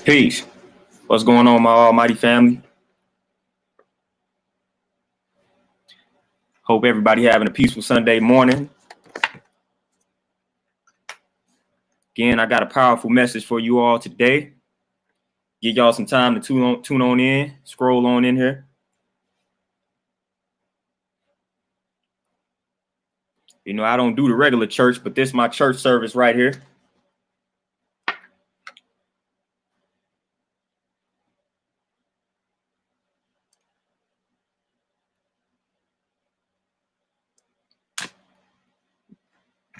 Peace. What's going on, my almighty family? Hope everybody having a peaceful Sunday morning. Again, I got a powerful message for you all today. Give y'all some time to tune on in, scroll on in here. You know, I don't do the regular church, but this is my church service right here.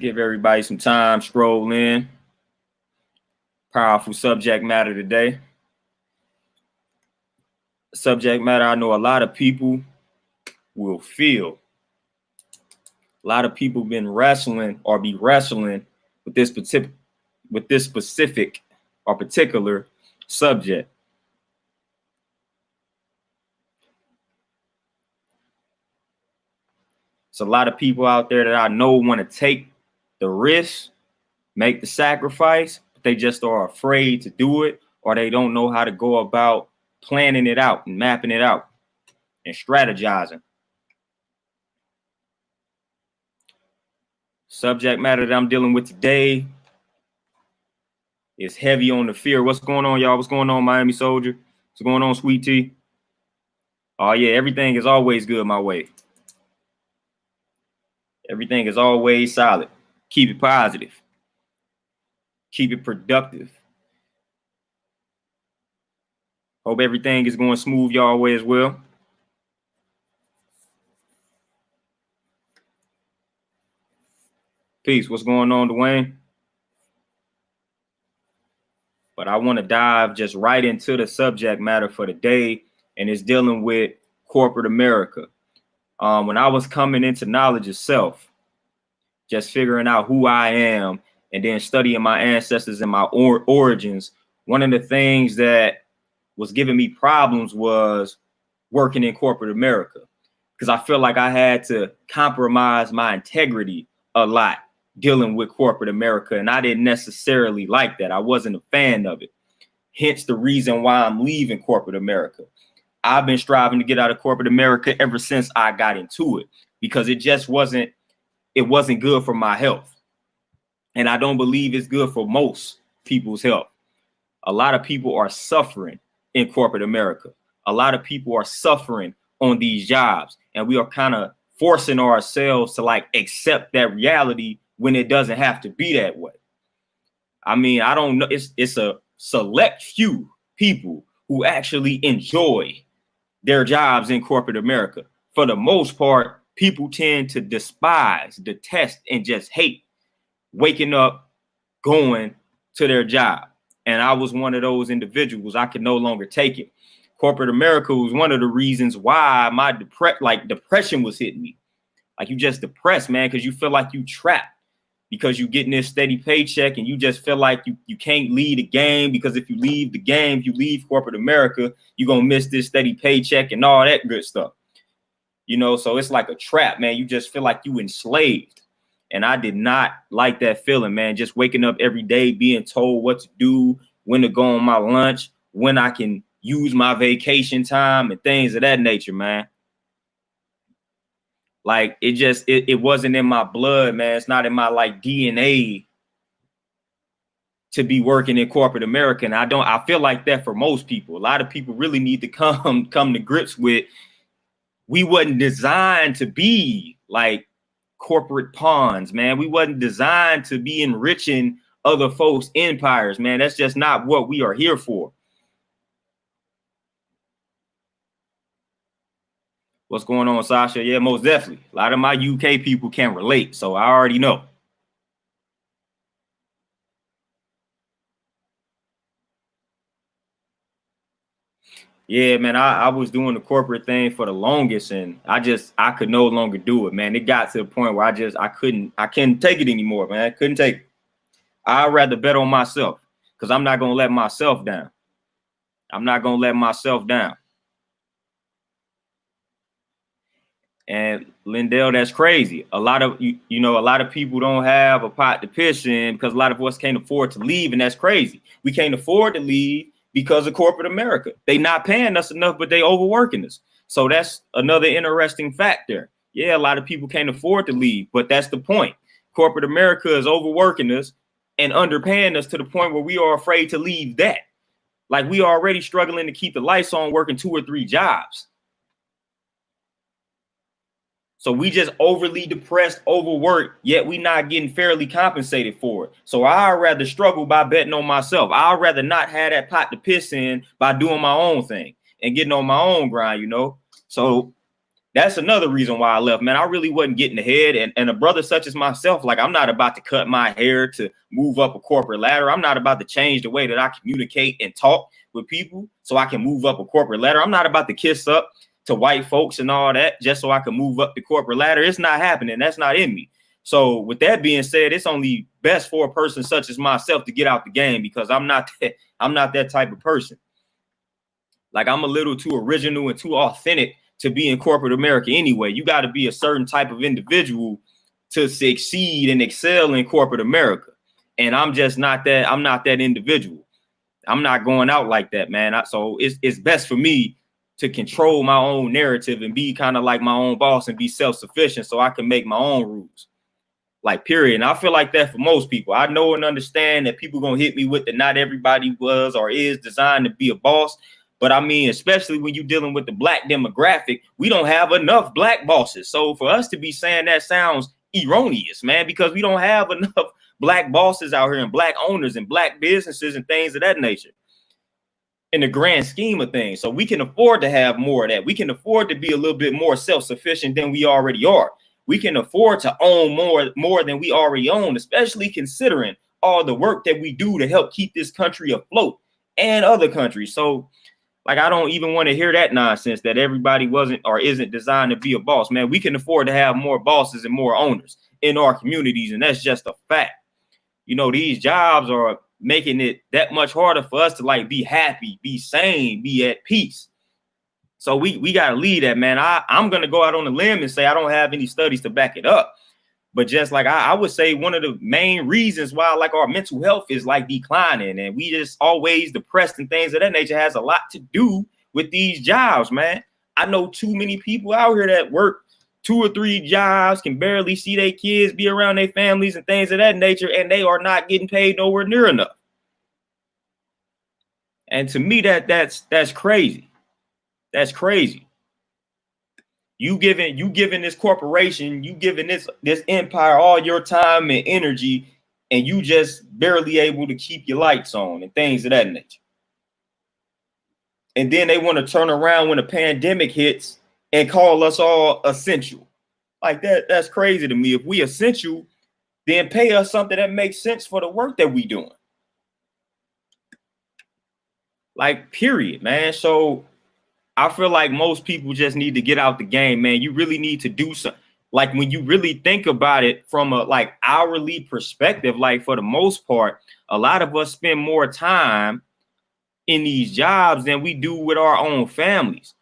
Give everybody some time, scroll in. Powerful subject matter today. Subject matter I know a lot of people will feel. A lot of people been wrestling or be wrestling with this specific or particular subject. It's a lot of people out there that I know want to take the risk, make the sacrifice, but they just are afraid to do it, or they don't know how to go about planning it out and mapping it out and strategizing. Subject matter that I'm dealing with today is heavy on the fear. What's going on, y'all? What's going on, Miami Soldier? What's going on, Sweet Tea? Oh, yeah, everything is always good my way. Everything is always solid. Keep it positive. Keep it productive. Hope everything is going smooth y'all way as well. Peace. What's going on, Dwayne? But I want to dive just right into the subject matter for the day, and it's dealing with corporate America. When I was coming into knowledge of self, just figuring out who I am and then studying my ancestors and my origins, one of the things that was giving me problems was working in corporate America, because I feel like I had to compromise my integrity a lot dealing with corporate America, and I didn't necessarily like that. I wasn't a fan of it. Hence the reason why I'm leaving corporate America. I've been striving to get out of corporate America ever since I got into it, because it just wasn't good for my health. And I don't believe it's good for most people's health. A lot of people are suffering in corporate America. A lot of people are suffering on these jobs, and we are kind of forcing ourselves to like accept that reality when it doesn't have to be that way. I mean, I don't know. It's a select few people who actually enjoy their jobs in corporate America. For the most part, people tend to despise, detest, and just hate waking up, going to their job. And I was one of those individuals. I could no longer take it. Corporate America was one of the reasons why my depression was hitting me. Like, you just depressed, man, because you feel like you trapped, because you getting this steady paycheck and you just feel like you can't leave the game, because if you leave the game, if you leave corporate America, you're going to miss this steady paycheck and all that good stuff. You know, so it's like a trap, man. You just feel like you enslaved. And I did not like that feeling, man. Just waking up every day, being told what to do, when to go on my lunch, when I can use my vacation time and things of that nature, man. Like, it wasn't in my blood, man. It's not in my like DNA to be working in corporate America. And I feel like that for most people. A lot of people really need to come to grips with, we wasn't designed to be like corporate pawns, man. We wasn't designed to be enriching other folks' empires, man. That's just not what we are here for. What's going on, Sasha? Yeah, most definitely. A lot of my UK people can relate, so I already know. Yeah, man, I was doing the corporate thing for the longest, and I could no longer do it, man. It got to the point where I couldn't take it anymore, man. I couldn't take it. I'd rather bet on myself, because I'm not gonna let myself down. I'm not gonna let myself down. And Lindell, that's crazy. A lot of a lot of people don't have a pot to piss in, because a lot of us can't afford to leave, and that's crazy. We can't afford to leave, because of corporate America. They not paying us enough, but they overworking us. So that's another interesting fact there. Yeah, a lot of people can't afford to leave, but that's the point. Corporate America is overworking us and underpaying us to the point where we are afraid to leave that. Like, we are already struggling to keep the lights on, working 2 or 3 jobs. So we just overly depressed, overworked, yet we not getting fairly compensated for it. So I'd rather struggle by betting on myself. I'd rather not have that pot to piss in by doing my own thing and getting on my own grind, you know? So that's another reason why I left, man. I really wasn't getting ahead. And a brother such as myself, like, I'm not about to cut my hair to move up a corporate ladder. I'm not about to change the way that I communicate and talk with people so I can move up a corporate ladder. I'm not about to kiss up to white folks and all that just so I can move up the corporate ladder. It's not happening. That's not in me. So with that being said, it's only best for a person such as myself to get out the game, because I'm not that type of person. Like, I'm a little too original and too authentic to be in corporate America anyway. You got to be a certain type of individual to succeed and excel in corporate America. And I'm just not that. I'm not that individual. I'm not going out like that, man. So it's best for me to control my own narrative and be kind of like my own boss and be self-sufficient so I can make my own rules. Like, period. And I feel like that for most people. I know and understand that people going to hit me with that not everybody was or is designed to be a boss. But I mean, especially when you're dealing with the black demographic, we don't have enough black bosses. So for us to be saying that sounds erroneous, man, because we don't have enough black bosses out here and black owners and black businesses and things of that nature in the grand scheme of things. So we can afford to have more of that. We can afford to be a little bit more self-sufficient than we already are. We can afford to own more than we already own, especially considering all the work that we do to help keep this country afloat and other countries. So, like, I don't even want to hear that nonsense that everybody wasn't or isn't designed to be a boss, man. We can afford to have more bosses and more owners in our communities, and that's just a fact. You know, these jobs are making it that much harder for us to, like, be happy, be sane, be at peace. So we got to lead that, man. I'm going to go out on a limb and say I don't have any studies to back it up. But just like I would say one of the main reasons why, like, our mental health is, like, declining and we just always depressed and things of that nature has a lot to do with these jobs, man. I know too many people out here that work 2 or 3 jobs, can barely see their kids, be around their families and things of that nature, and they are not getting paid nowhere near enough. And to me, that's crazy. That's crazy. You giving this corporation, you giving this empire all your time and energy, and you just barely able to keep your lights on and things of that nature. And then they want to turn around when a pandemic hits and call us all essential. Like, that's crazy to me. If we essential, then pay us something that makes sense for the work that we doing. Like, period, man. So I feel like most people just need to get out the game, man. You really need to do something. Like, when you really think about it from a, like, hourly perspective, like, for the most part, a lot of us spend more time in these jobs than we do with our own families.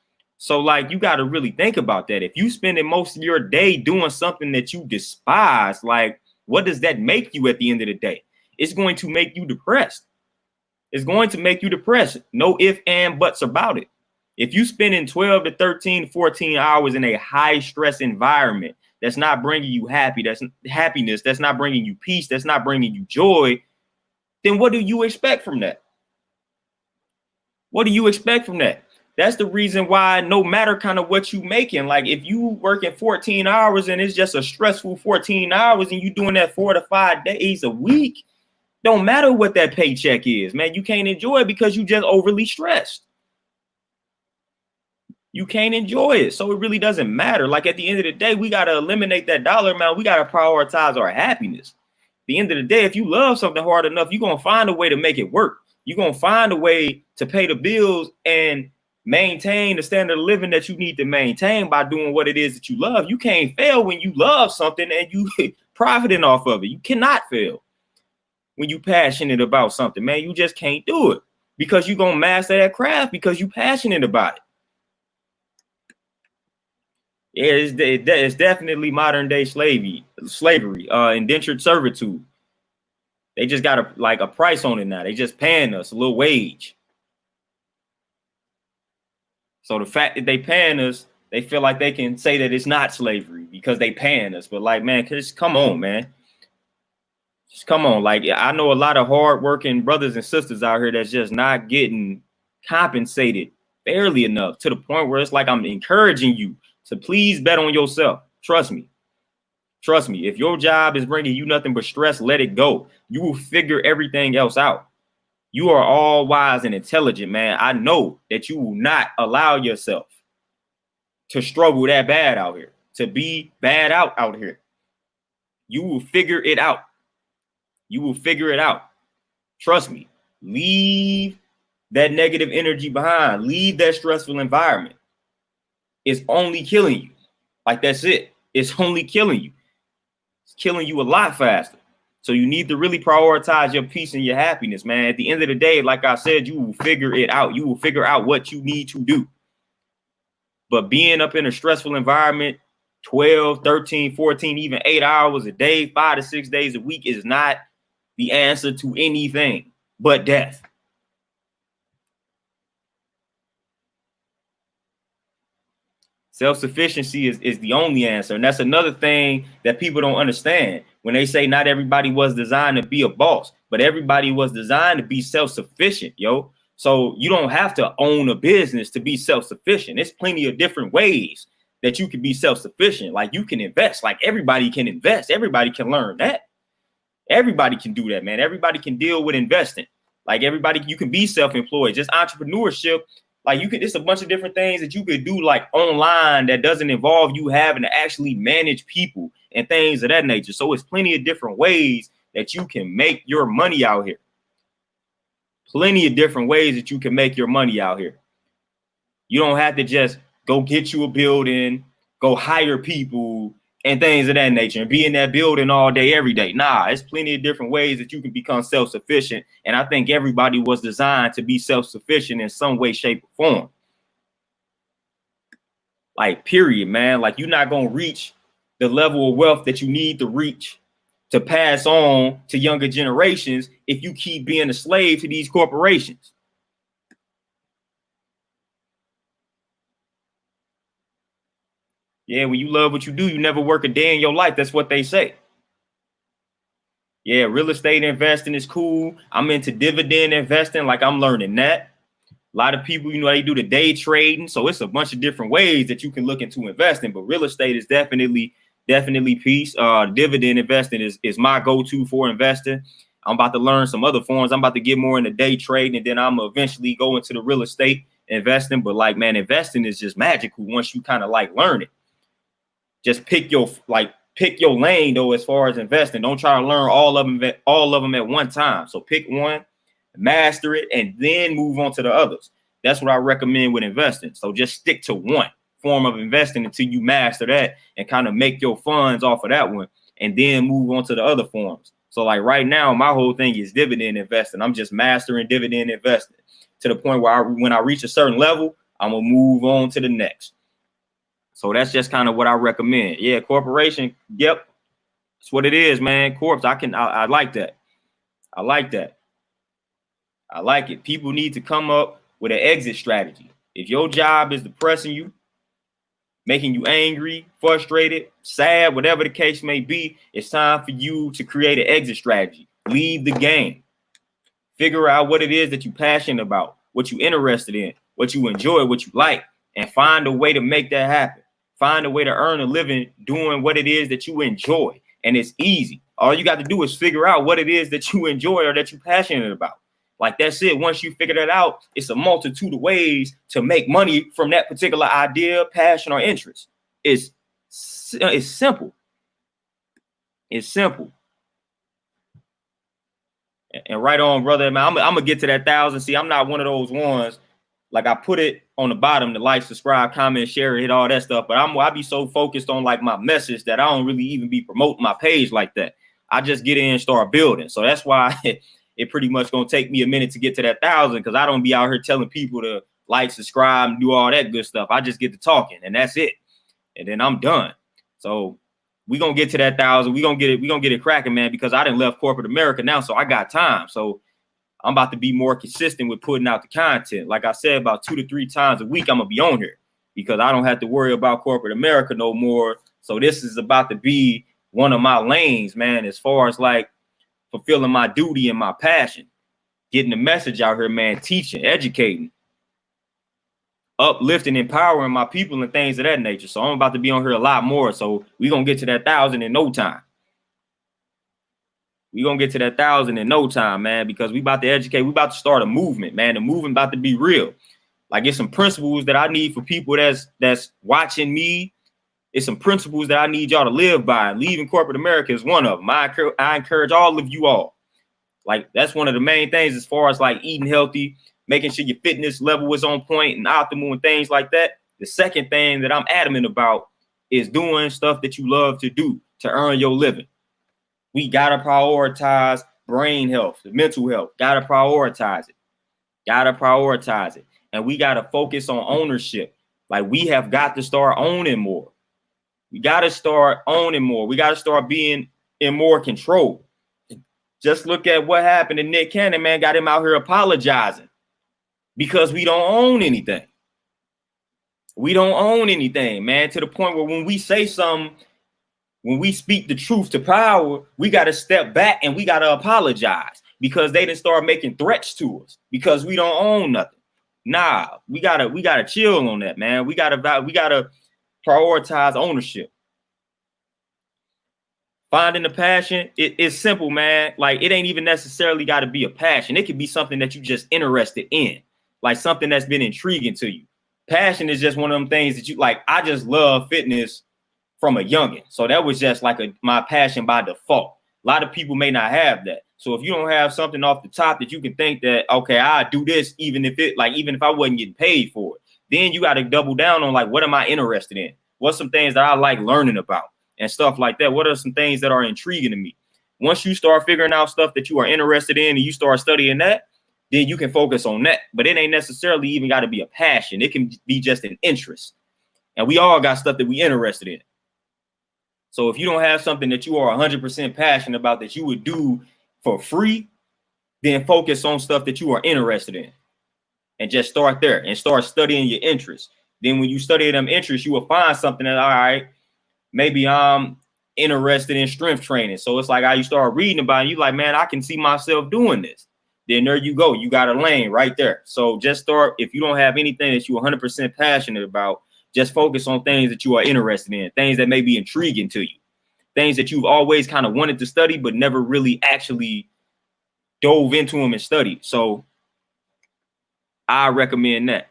So, like, you got to really think about that. If you spending most of your day doing something that you despise, like, what does that make you at the end of the day? It's going to make you depressed. It's going to make you depressed. No ifs and buts about it. If you spending 12 to 13, 14 hours in a high stress environment that's not bringing you happiness, that's not bringing you peace, that's not bringing you joy, then what do you expect from that? What do you expect from that? That's the reason why no matter kind of what you making, like, if you working 14 hours and it's just a stressful 14 hours and you doing that 4 to 5 days a week, don't matter what that paycheck is, man. You can't enjoy it because you just overly stressed. You can't enjoy it. So it really doesn't matter. Like, at the end of the day, we got to eliminate that dollar amount. We got to prioritize our happiness. At the end of the day, if you love something hard enough, you're going to find a way to make it work. You're going to find a way to pay the bills and maintain the standard of living that you need to maintain by doing what it is that you love. You can't fail when you love something and you profiting off of it. You cannot fail when you passionate about something, man. You just can't do it because you're going to master that craft because you're passionate about it. Yeah, it's definitely modern day slavery, indentured servitude. They just got a price on it now. They just paying us a little wage. So the fact that they paying us, they feel like they can say that it's not slavery because they paying us. But like, man, just come on, man. Just come on. Like, I know a lot of hardworking brothers and sisters out here that's just not getting compensated fairly enough, to the point where it's like I'm encouraging you to please bet on yourself. Trust me. Trust me. If your job is bringing you nothing but stress, let it go. You will figure everything else out. You are all wise and intelligent, man. I know that you will not allow yourself to struggle that bad out here, to be bad out here. You will figure it out. You will figure it out. Trust me. Leave that negative energy behind. Leave that stressful environment. It's only killing you. Like, that's it. It's only killing you. It's killing you a lot faster. So you need to really prioritize your peace and your happiness, man. At the end of the day, like I said, you will figure it out. You will figure out what you need to do. But being up in a stressful environment, 12, 13, 14, even 8 hours a day, 5 to 6 days a week is not the answer to anything but death. Self-sufficiency is the only answer. And that's another thing that people don't understand when they say not everybody was designed to be a boss, but everybody was designed to be self-sufficient, yo. So you don't have to own a business to be self-sufficient. There's plenty of different ways that you can be self-sufficient. Like, you can invest. Like, everybody can invest. Everybody can learn that. Everybody can do that, man. Everybody can deal with investing. Like, everybody, you can be self-employed. Just entrepreneurship. Like, you could, it's a bunch of different things that you could do, like, online, that doesn't involve you having to actually manage people and things of that nature. So it's plenty of different ways that you can make your money out here. Plenty of different ways that you can make your money out here. You don't have to just go get you a building, go hire people and things of that nature and be in that building all day, every day. Nah, there's plenty of different ways that you can become self-sufficient. And I think everybody was designed to be self-sufficient in some way, shape, or form. Like, period, man. Like, you're not going to reach the level of wealth that you need to reach to pass on to younger generations if you keep being a slave to these corporations. Yeah, when you love what you do, you never work a day in your life. That's what they say. Yeah, real estate investing is cool. I'm into dividend investing. Like, I'm learning that. A lot of people, they do the day trading. So it's a bunch of different ways that you can look into investing. But real estate is definitely peace. Dividend investing is my go-to for investing. I'm about to learn some other forms. I'm about to get more into day trading, and then I'm gonna eventually go into the real estate investing. But like, man, investing is just magical once you kind of like learn it. Just pick your lane though, as far as investing. Don't try to learn all of them at one time. So pick one, master it, and then move on to the others. That's what I recommend with investing. So just stick to one form of investing until you master that and kind of make your funds off of that one, and then move on to the other forms. So like right now, my whole thing is dividend investing. I'm just mastering dividend investing to the point where when I reach a certain level, I'm gonna move on to the next. So that's just kind of what I recommend. Yeah, corporation. Yep. That's what it is, man. Corps. I like that. I like that. I like it. People need to come up with an exit strategy. If your job is depressing you, making you angry, frustrated, sad, whatever the case may be, it's time for you to create an exit strategy. Leave the game. Figure out what it is that you're passionate about, what you're interested in, what you enjoy, what you like, and find a way to make that happen. Find a way to earn a living doing what it is that you enjoy. And it's easy. All you got to do is figure out what it is that you enjoy or that you're passionate about. Like, that's it. Once you figure that out, it's a multitude of ways to make money from that particular idea, passion, or interest. It's simple. It's simple. And right on, brother. Man, I'm gonna get to that 1,000. See, I'm not one of those ones. Like, I put it on the bottom to like, subscribe, comment, share, hit all that stuff. But I be so focused on like my message that I don't really even be promoting my page like that. I just get in and start building. So that's why it pretty much gonna take me a minute to get to that 1,000, because I don't be out here telling people to like, subscribe, and do all that good stuff. I just get to talking, and that's it. And then I'm done. So we gonna get to that 1,000. We gonna get it cracking, man, because I done left corporate America now, so I got time. So I'm about to be more consistent with putting out the content. Like I said, about 2 to 3 times a week, I'm gonna be on here because I don't have to worry about corporate America no more. So this is about to be one of my lanes, man, as far as like fulfilling my duty and my passion, getting the message out here, man, teaching, educating, uplifting, empowering my people and things of that nature. So I'm about to be on here a lot more. So we're gonna get to that 1,000 in no time. We're gonna get to that 1,000 in no time, man, because we about to educate. We about to start a movement, man. The movement about to be real. Like, it's some principles that I need for people that's watching me. It's some principles that I need y'all to live by. Leaving corporate America is one of them. I encourage all of you all. Like, that's one of the main things as far as like eating healthy, making sure your fitness level is on point and optimal and things like that. The second thing that I'm adamant about is doing stuff that you love to do to earn your living. We got to prioritize brain health, the mental health. Got to prioritize it. Got to prioritize it. And we got to focus on ownership. Like, we have got to start owning more. We got to start owning more. We got to start being in more control. Just look at what happened to Nick Cannon, man. Got him out here apologizing because we don't own anything. We don't own anything, man, to the point where when we say something, when we speak the truth to power, we got to step back and we got to apologize because they didn't start making threats to us because we don't own nothing. Nah, we gotta chill on that, man. We gotta prioritize ownership. Finding the passion, it's simple, man. Like, it ain't even necessarily got to be a passion. It could be something that you just interested in, like something that's been intriguing to you. Passion is just one of them things that you like. I just love fitness from a youngin'. So that was just like my passion by default. A lot of people may not have that. So if you don't have something off the top that you can think that, okay, I do this, even if I wasn't getting paid for it, then you got to double down on like, what am I interested in? What's some things that I like learning about and stuff like that? What are some things that are intriguing to me? Once you start figuring out stuff that you are interested in and you start studying that, then you can focus on that. But it ain't necessarily even got to be a passion. It can be just an interest. And we all got stuff that we interested in. So if you don't have something that you are 100% passionate about that you would do for free, then focus on stuff that you are interested in and just start there and start studying your interests. Then when you study them interests, you will find something that, all right, maybe I'm interested in strength training. So it's like how you start reading about it, you like, man, I can see myself doing this. Then there you go. You got a lane right there. So just start. If you don't have anything that you're 100% passionate about, just focus on things that you are interested in, things that may be intriguing to you, things that you've always kind of wanted to study, but never really actually dove into them and studied. So I recommend that.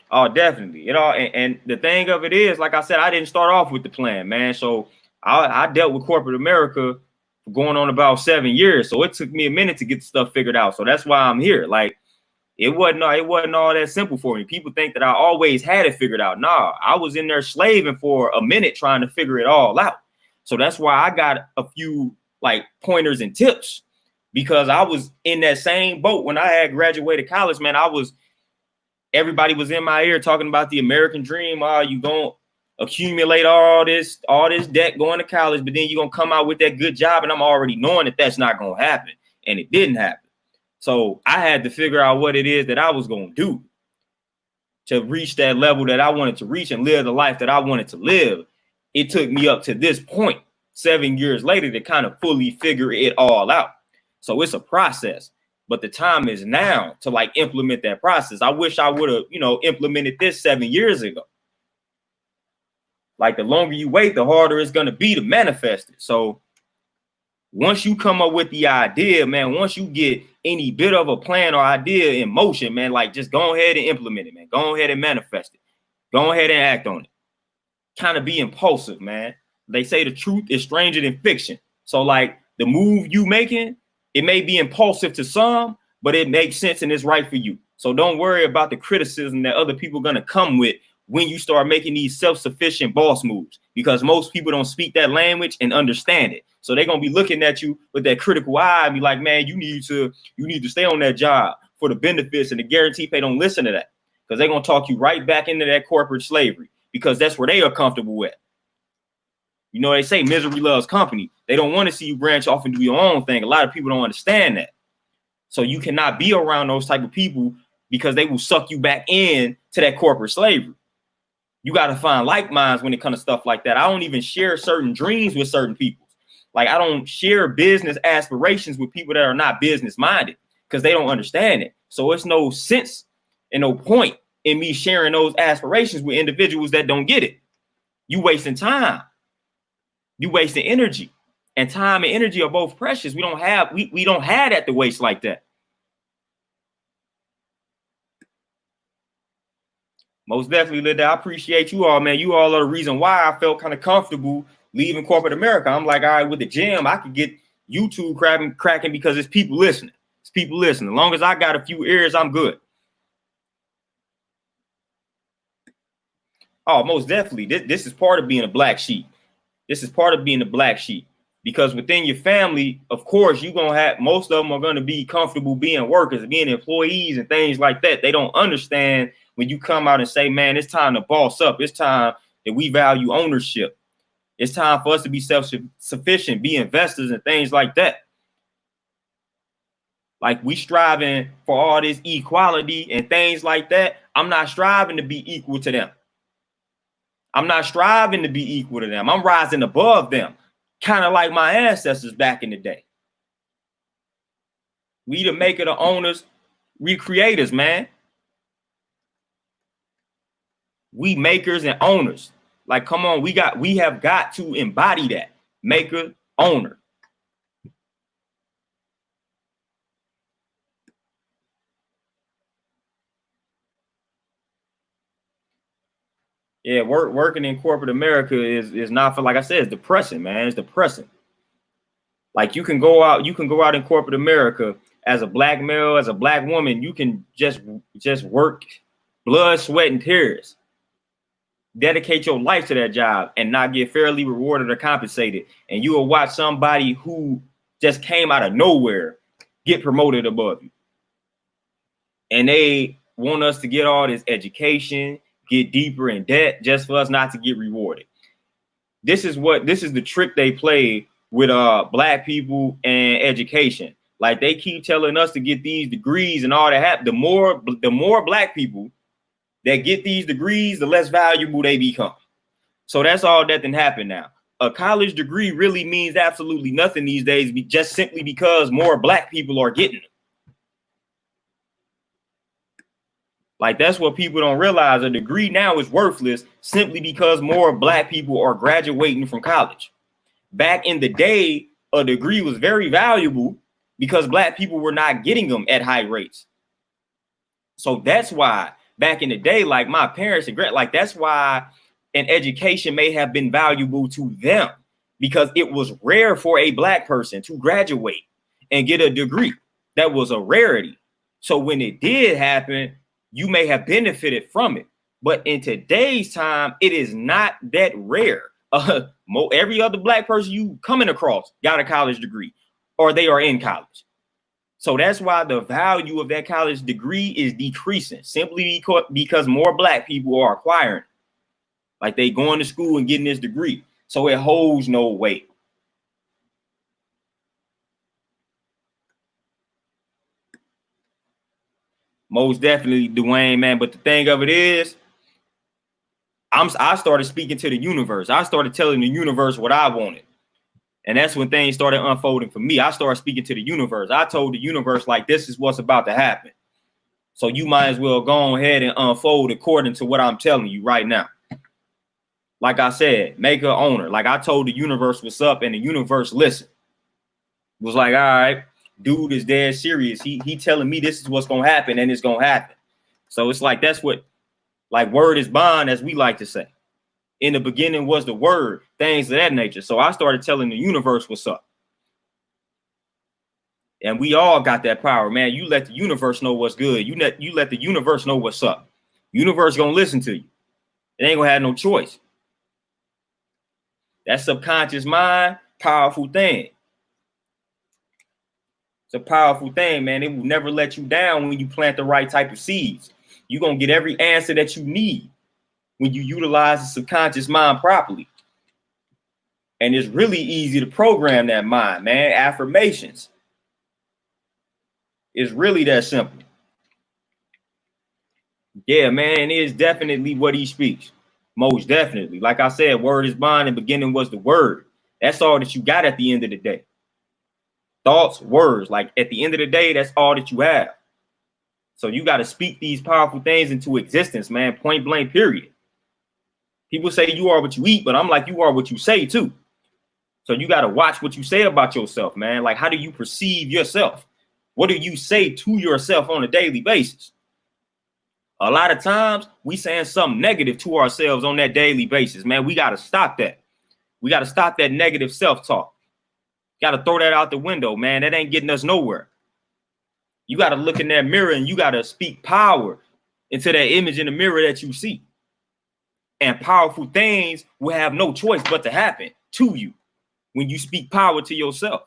Oh, definitely. You know, and the thing of it is, like I said, I didn't start off with the plan, man. So I dealt with corporate America for going on about 7 years. So it took me a minute to get the stuff figured out. So that's why I'm here. Like, it wasn't all that simple for me. People think that I always had it figured out. Nah, I was in there slaving for a minute trying to figure it all out. So that's why I got a few like pointers and tips, because I was in that same boat when I had graduated college, man. Everybody was in my ear talking about the American dream. Oh, you gonna accumulate all this debt going to college, but then you're gonna come out with that good job. And I'm already knowing that that's not gonna happen. And it didn't happen. So I had to figure out what it is that I was going to do to reach that level that I wanted to reach and live the life that I wanted to live. It took me up to this point 7 years later to kind of fully figure it all out. So it's a process, but the time is now to like implement that process. I wish I would have, implemented this 7 years ago. Like, the longer you wait, the harder it's going to be to manifest it. So once you come up with the idea, man, once you get any bit of a plan or idea in motion, man, like, just go ahead and implement it, man. Go ahead and manifest it. Go ahead and act on it. Kind of be impulsive, man. They say the truth is stranger than fiction. So like, the move you making, it may be impulsive to some, but it makes sense and it's right for you. So don't worry about the criticism that other people are going to come with when you start making these self-sufficient boss moves, because most people don't speak that language and understand it. So they're going to be looking at you with that critical eye and be like, man, you need to stay on that job for the benefits and the guarantee pay. Don't listen to that, because they're going to talk you right back into that corporate slavery, because that's where they are comfortable with. You know, they say misery loves company. They don't want to see you branch off and do your own thing. A lot of people don't understand that. So you cannot be around those type of people because they will suck you back in to that corporate slavery. You got to find like minds when it comes to stuff like that. I don't even share certain dreams with certain people. Like, I don't share business aspirations with people that are not business minded because they don't understand it. So it's no sense and no point in me sharing those aspirations with individuals that don't get it. You wasting time. You wasting energy. And time and energy are both precious. We don't have that to waste like that. Most definitely, Linda. I appreciate you all, man. You all are the reason why I felt kind of comfortable leaving corporate America. I'm like, all right, with the gym, I could get YouTube cracking because it's people listening. It's people listening. As long as I got a few ears, I'm good. Oh, most definitely. This is part of being a black sheep. This is part of being a black sheep. Because within your family, of course, you're going to have, most of them are going to be comfortable being workers, being employees and things like that. They don't understand when you come out and say, man, it's time to boss up. It's time that we value ownership. It's time for us to be self-sufficient, be investors and things like that. Like, we striving for all this equality and things like that. I'm not striving to be equal to them. I'm not striving to be equal to them. I'm rising above them. Kind of like my ancestors back in the day. We the maker, the owners, we creators, man. We makers and owners. Like, come on, we have got to embody that. Maker, owner. Yeah, working in corporate America is not, for, like I said, it's depressing, man. It's depressing. Like, you can go out in corporate America as a black male, as a black woman, you can just work blood, sweat, and tears. Dedicate your life to that job and not get fairly rewarded or compensated. And you will watch somebody who just came out of nowhere get promoted above you. And they want us to get all this education, get deeper in debt just for us not to get rewarded. This is the trick they play with black people and education. Like, they keep telling us to get these degrees and all that. The more black people that get these degrees, the less valuable they become. So that's all that can happen now. A college degree really means absolutely nothing these days, just simply because more black people are getting them. Like, that's what people don't realize. A degree now is worthless simply because more black people are graduating from college. Back in the day, a degree was very valuable because black people were not getting them at high rates. So that's why back in the day, like, my parents and like, that's why an education may have been valuable to them, because it was rare for a black person to graduate and get a degree. That was a rarity. So when it did happen, you may have benefited from it. But in today's time, it is not that rare. Every other black person you coming across got a college degree, or they are in college. So that's why the value of that college degree is decreasing, simply because more black people are acquiring. Like, they going to school and getting this degree. So it holds no weight. Most definitely, Dwayne, man. But the thing of it is, I started speaking to the universe. I started telling the universe what I wanted. And that's when things started unfolding for me. I started speaking to the universe. I told the universe, like, this is what's about to happen. So you might as well go ahead and unfold according to what I'm telling you right now. Like I said, maker, owner. Like, I told the universe what's up, and the universe listened. It was like, all right, dude is dead serious. He telling me this is what's going to happen, and it's going to happen. So it's like, that's what, like, word is bond, as we like to say. In the beginning was the word, things of that nature. So I started telling the universe what's up. And we all got that power, man. You let the universe know what's good. You let the universe know what's up. Universe gonna listen to you. It ain't gonna have no choice. That subconscious mind, powerful thing. It's a powerful thing, man. It will never let you down when you plant the right type of seeds. You're gonna get every answer that you need when you utilize the subconscious mind properly. And it's really easy to program that mind, man. Affirmations. It's really that simple. Yeah, man, it is definitely what he speaks. Most definitely. Like I said, word is bond and beginning was the word. That's all that you got at the end of the day. Thoughts, words. Like at the end of the day, that's all that you have. So you got to speak these powerful things into existence, man. Point blank, period. People say you are what you eat, but I'm like, you are what you say too. So you got to watch what you say about yourself, man. Like, how do you perceive yourself? What do you say to yourself on a daily basis? A lot of times we saying something negative to ourselves on that daily basis, man. We got to stop that. We got to stop that negative self-talk. Got to throw that out the window, man. That ain't getting us nowhere. You got to look in that mirror and you got to speak power into that image in the mirror that you see. And powerful things will have no choice but to happen to you when you speak power to yourself.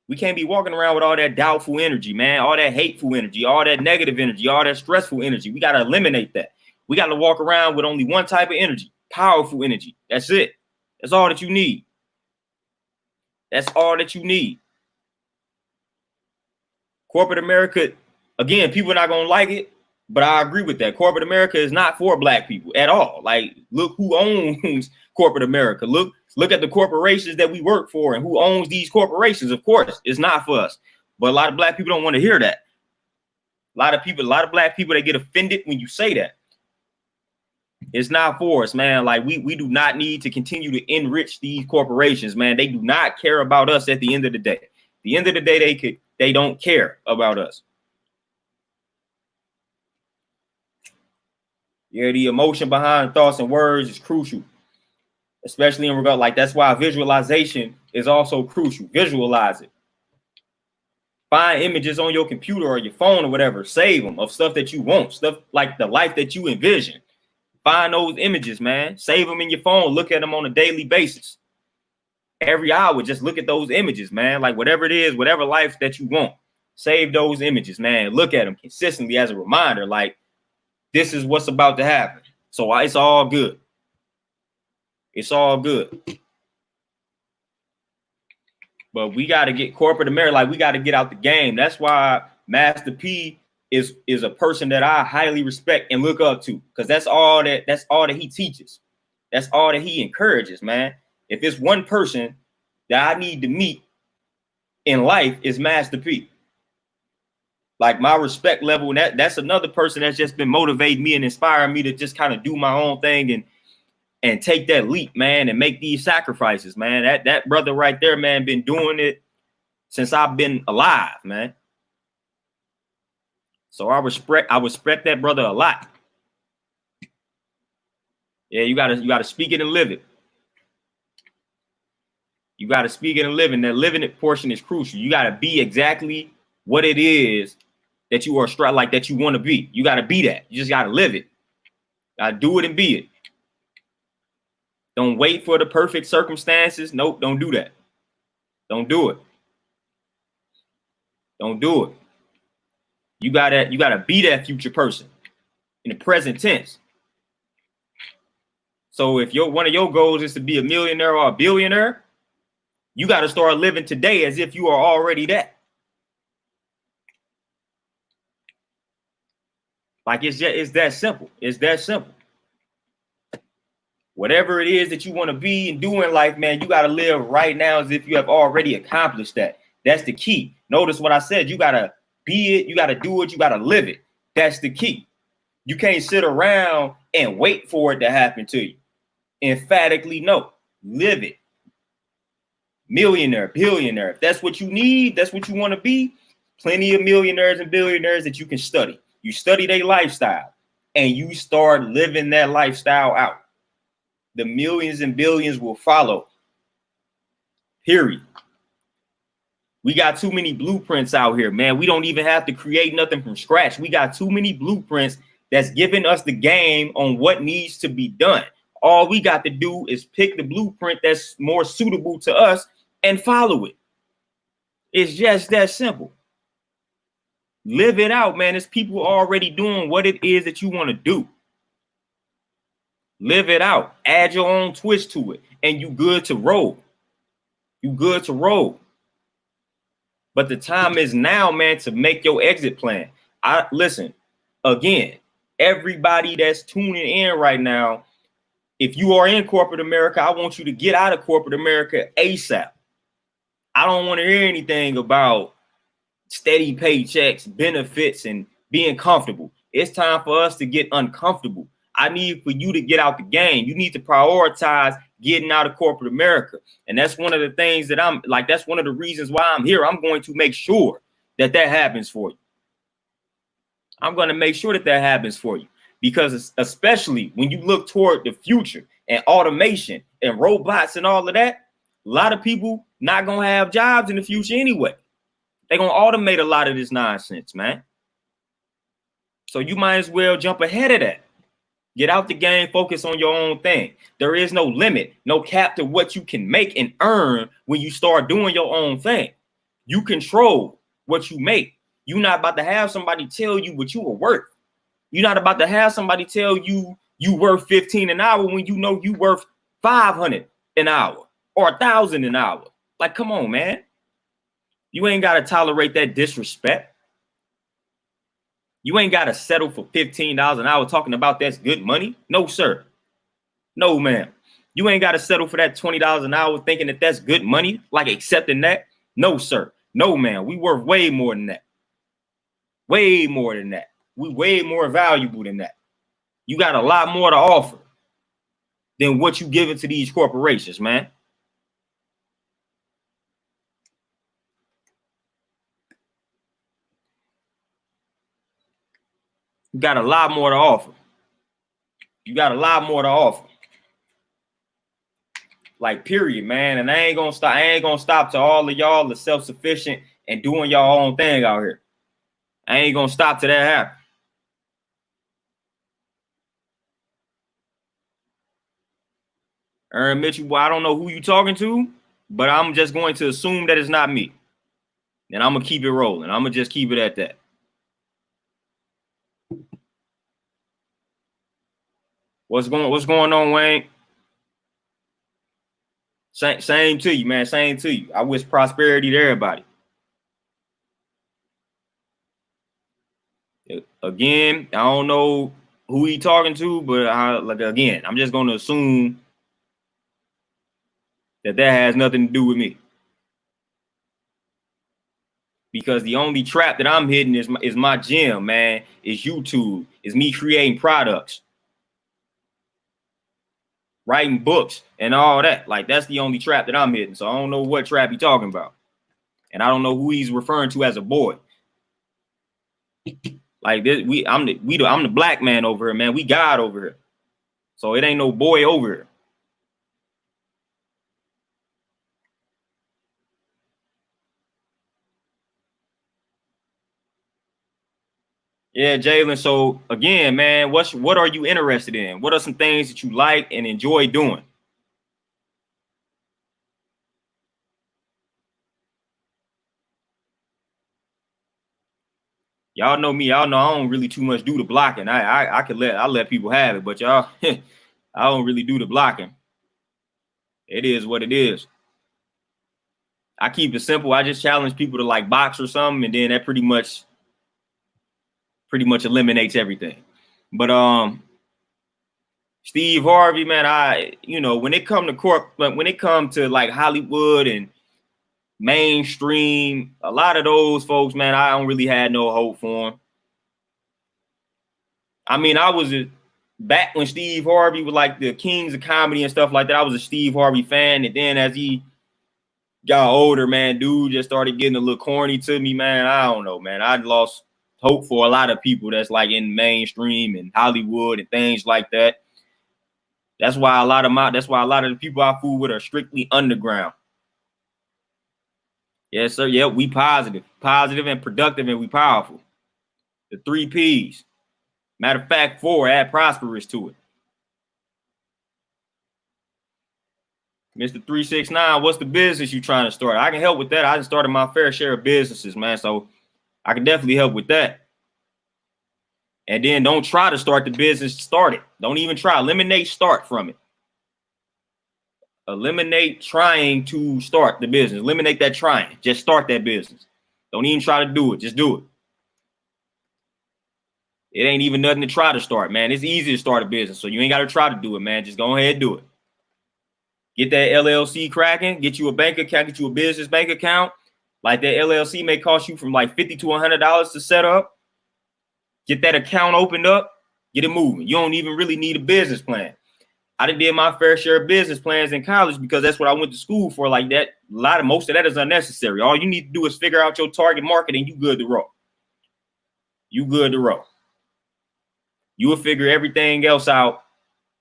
We can't be walking around with all that doubtful energy, man, all that hateful energy, all that negative energy, all that stressful energy. We got to eliminate that. We got to walk around with only one type of energy, powerful energy. That's it. That's all that you need. That's all that you need. Corporate America, again, people are not going to like it, but I agree with that. Corporate America is not for black people at all. Like, look who owns corporate America. Look at the corporations that we work for and who owns these corporations. Of course, it's not for us. But a lot of black people don't want to hear that. A lot of black people, they get offended when you say that. It's not for us, man. Like, we do not need to continue to enrich these corporations, man. They do not care about us at the end of the day. At the end of the day, they don't care about us. Yeah, the emotion behind thoughts and words is crucial, especially in regard, like that's why visualization is also crucial. Visualize it. Find images on your computer or your phone or whatever. Save them of stuff that you want, stuff like the life that you envision. Find those images, man. Save them in your phone. Look at them on a daily basis. Every hour, just look at those images, man. Like whatever it is, whatever life that you want, save those images, man. Look at them consistently as a reminder, like this is what's about to happen. So it's all good. It's all good. But we got to get corporate America. Like we got to get out the game. That's why Master P is a person that I highly respect and look up to, because that's all that he teaches. That's all that he encourages, man. If it's one person that I need to meet in life, is Master P. Like my respect level, and that's another person that's just been motivating me and inspiring me to just kind of do my own thing and take that leap, man, and make these sacrifices, man. That brother right there, man, been doing it since I've been alive, man. So I respect that brother a lot. Yeah, you gotta speak it and live it. You gotta speak it and live it. And that living it portion is crucial. You gotta be exactly what it is that you are like that you want to be. You gotta be that. You just gotta live it. Gotta do it and be it. Don't wait for the perfect circumstances. Nope, don't do that. Don't do it. Don't do it. You gotta be that future person in the present tense. So if one of your goals is to be a millionaire or a billionaire, you got to start living today as if you are already that. Like it's that simple. It's that simple. Whatever it is that you want to be and do in life, man, you got to live right now as if you have already accomplished that. That's the key. Notice what I said. You got to be it. You got to do it. You got to live it. That's the key. You can't sit around and wait for it to happen to you. Emphatically, no. Live it. Millionaire, billionaire. If that's what you need, that's what you want to be. Plenty of millionaires and billionaires that you can study. You study their lifestyle and you start living that lifestyle out. The millions and billions will follow. Period. We got too many blueprints out here, man. We don't even have to create nothing from scratch. We got too many blueprints that's giving us the game on what needs to be done. All we got to do is pick the blueprint that's more suitable to us and follow it. It's just that simple. Live it out, man. There's people already doing what it is that you want to do. Live it out. Add your own twist to it, and you good to roll. You good to roll. But the time is now, man, to make your exit plan. Listen, again, everybody that's tuning in right now, if you are in corporate America, I want you to get out of corporate America ASAP. I don't want to hear anything about steady paychecks, benefits, and being comfortable. It's time for us to get uncomfortable. I need for you to get out the game. You need to prioritize getting out of corporate America. And that's one of the things that I'm like, that's one of the reasons why I'm here. I'm going to make sure that that happens for you. I'm going to make sure that that happens for you, because especially when you look toward the future and automation and robots and all of that, a lot of people not going to have jobs in the future anyway. They're going to automate a lot of this nonsense, man. So you might as well jump ahead of that. Get out the game, focus on your own thing. There is no limit, no cap to what you can make and earn when you start doing your own thing. You control what you make. You're not about to have somebody tell you what you are worth. You're not about to have somebody tell you you worth 15 an hour when you know you worth 500 an hour or 1,000 an hour. Like, come on, man. You ain't got to tolerate that disrespect. You ain't got to settle for $15 an hour talking about that's good money. No, sir. No, ma'am. You ain't got to settle for that $20 an hour thinking that that's good money, like accepting that. No, sir. No, man. We worth way more than that. Way more than that. We way more valuable than that. You got a lot more to offer than what you giving to these corporations, man. You got a lot more to offer. You got a lot more to offer. Like, period, man. And I ain't gonna stop to all of y'all the self-sufficient and doing y'all own thing out here. I ain't gonna stop to that happen. Aaron Mitchell, boy, I don't know who you talking to, but I'm just going to assume that it's not me. And I'm gonna keep it rolling. I'm gonna just keep it at that. What's going on, Wayne? Same to you, man. Same to you. I wish prosperity to everybody. Again, I don't know who he talking to, but again, I'm just going to assume that has nothing to do with me. Because the only trap that I'm hitting is my gym, man. Is YouTube. Is me creating products, writing books, and all that. Like, that's the only trap that I'm hitting. So I don't know what trap he's talking about, and I don't know who he's referring to as a boy. Like this, I'm the black man over here, man. We God over here, so it ain't no boy over here. Yeah, Jalen. So again, man, what are you interested in? What are some things that you like and enjoy doing? Y'all know me. Y'all know I don't really too much do the blocking. I let people have it, but y'all, I don't really do the blocking. It is what it is. I keep it simple. I just challenge people to like box or something, and then that pretty much eliminates everything. But Steve Harvey, man, when it come to like Hollywood and mainstream, a lot of those folks, man, I don't really have no hope for them. I mean, I was back when Steve Harvey was like the kings of comedy and stuff like that. I was a Steve Harvey fan, and then as he got older, man, dude just started getting a little corny to me, man. I don't know, man. I lost hope for a lot of people that's like in mainstream and Hollywood and things like that. That's why a lot of the people I fool with are strictly underground. Yes, sir. Yeah, we positive and productive, and we powerful. The 3 P's. Matter of fact, 4, add prosperous to it. Mr. 369, what's the business you trying to start? I can help with that. I just started my fair share of businesses, man. So I can definitely help with that. And then don't try to start the business, start it. Don't even try. Eliminate start from it. Eliminate trying to start the business. Eliminate that trying. Just start that business. Don't even try to do it. Just do it. It ain't even nothing to try to start, man. It's easy to start a business, so you ain't got to try to do it, man. Just go ahead and do it. Get that LLC cracking. Get you a bank account. Get you a business bank account. Like that LLC may cost you from like $50 to $100 to set up. Get that account opened up. Get it moving. You don't even really need a business plan. I did my fair share of business plans in college because that's what I went to school for. Like that, most of that is unnecessary. All you need to do is figure out your target market and you good to roll. You good to roll. You will figure everything else out,